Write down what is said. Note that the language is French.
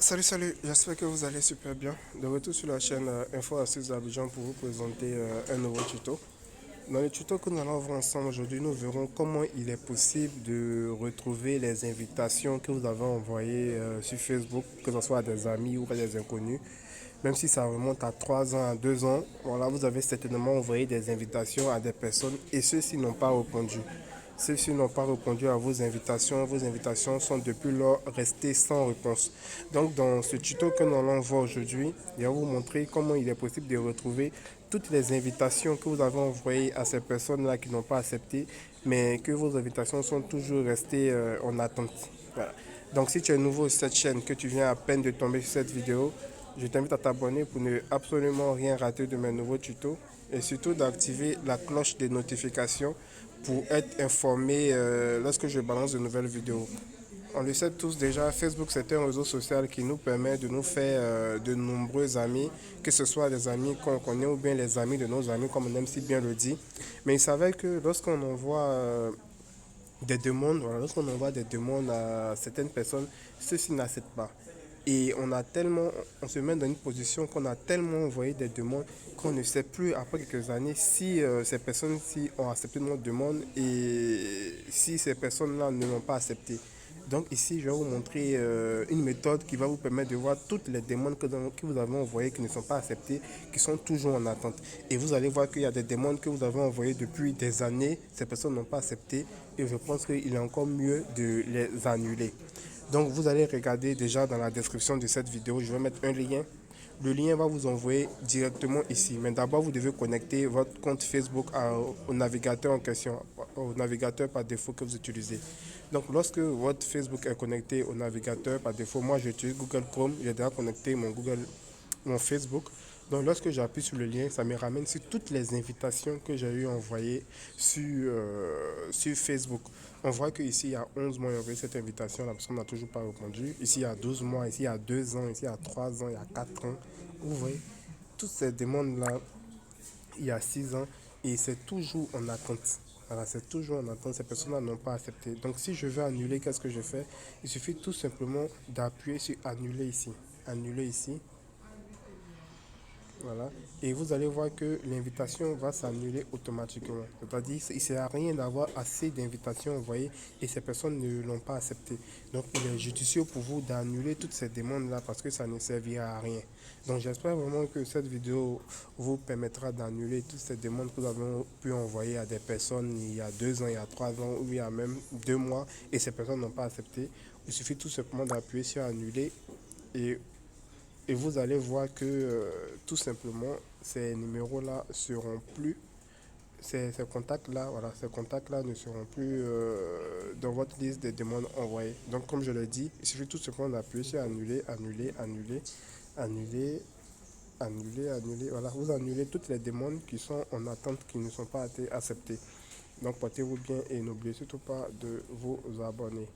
Salut, j'espère que vous allez super bien. De retour sur la chaîne Info Astuces d'Abidjan pour vous présenter un nouveau tuto. Dans le tuto que nous allons voir ensemble aujourd'hui, nous verrons comment il est possible de retrouver les invitations que vous avez envoyées sur Facebook, que ce soit à des amis ou à des inconnus. Même si ça remonte à 3 ans, à 2 ans, voilà, vous avez certainement envoyé des invitations à des personnes et ceux-ci n'ont pas répondu. Ceux-ci n'ont pas répondu à vos invitations sont depuis lors restées sans réponse. Donc dans ce tuto que nous allons voir aujourd'hui, je vais vous montrer comment il est possible de retrouver toutes les invitations que vous avez envoyées à ces personnes-là qui n'ont pas accepté, mais que vos invitations sont toujours restées en attente. Voilà. Donc si tu es nouveau sur cette chaîne, que tu viens à peine de tomber sur cette vidéo, je t'invite à t'abonner pour ne absolument rien rater de mes nouveaux tutos et surtout d'activer la cloche des notifications pour être informé lorsque je balance de nouvelles vidéos. On le sait tous déjà, Facebook c'est un réseau social qui nous permet de nous faire de nombreux amis, que ce soit des amis qu'on connaît ou bien les amis de nos amis, comme on aime si bien le dit. Mais il s'avère que lorsqu'on envoie des demandes, voilà, lorsqu'on envoie des demandes à certaines personnes, ceux-ci n'acceptent pas. Et on se met dans une position qu'on a tellement envoyé des demandes qu'on ne sait plus après quelques années si ces personnes-ci ont accepté notre demande et si ces personnes-là ne l'ont pas accepté. Donc ici, je vais vous montrer une méthode qui va vous permettre de voir toutes les demandes que vous avez envoyées qui ne sont pas acceptées, qui sont toujours en attente. Et vous allez voir qu'il y a des demandes que vous avez envoyées depuis des années, ces personnes n'ont pas accepté et je pense qu'il est encore mieux de les annuler. Donc vous allez regarder déjà dans la description de cette vidéo, je vais mettre un lien. Le lien va vous envoyer directement ici. Mais d'abord, vous devez connecter votre compte Facebook au navigateur en question, au navigateur par défaut que vous utilisez. Donc lorsque votre Facebook est connecté au navigateur par défaut, moi j'utilise Google Chrome, j'ai déjà connecté mon Facebook. Donc lorsque j'appuie sur le lien, ça me ramène sur toutes les invitations que j'ai eu envoyées sur Facebook. On voit qu'ici, il y a 11 mois, il y avait cette invitation, la personne n'a toujours pas répondu. Ici, il y a 12 mois, ici, il y a 2 ans, ici, il y a 3 ans, il y a 4 ans. Vous voyez, toutes ces demandes-là, il y a 6 ans, et c'est toujours en attente. Voilà, c'est toujours en attente, ces personnes-là n'ont pas accepté. Donc si je veux annuler, qu'est-ce que je fais? Il suffit tout simplement d'appuyer sur annuler ici. Annuler ici. Voilà. Et vous allez voir que l'invitation va s'annuler automatiquement. C'est-à-dire qu'il ne sert à rien d'avoir assez d'invitations envoyées et ces personnes ne l'ont pas accepté. Donc il est judicieux pour vous d'annuler toutes ces demandes-là parce que ça ne servira à rien. Donc j'espère vraiment que cette vidéo vous permettra d'annuler toutes ces demandes que vous avez pu envoyer à des personnes il y a 2 ans, il y a 3 ans ou il y a même 2 mois et ces personnes n'ont pas accepté. Il suffit tout simplement d'appuyer sur annuler et vous allez voir que tout simplement ces numéros-là seront plus, ces contacts-là, voilà, ces contacts-là ne seront plus dans votre liste des demandes envoyées. Donc comme je l'ai dit, il suffit tout simplement d'appuyer sur annuler, annuler, annuler, annuler, annuler, annuler. Voilà, vous annulez toutes les demandes qui sont en attente, qui ne sont pas été acceptées. Donc portez-vous bien et n'oubliez surtout pas de vous abonner.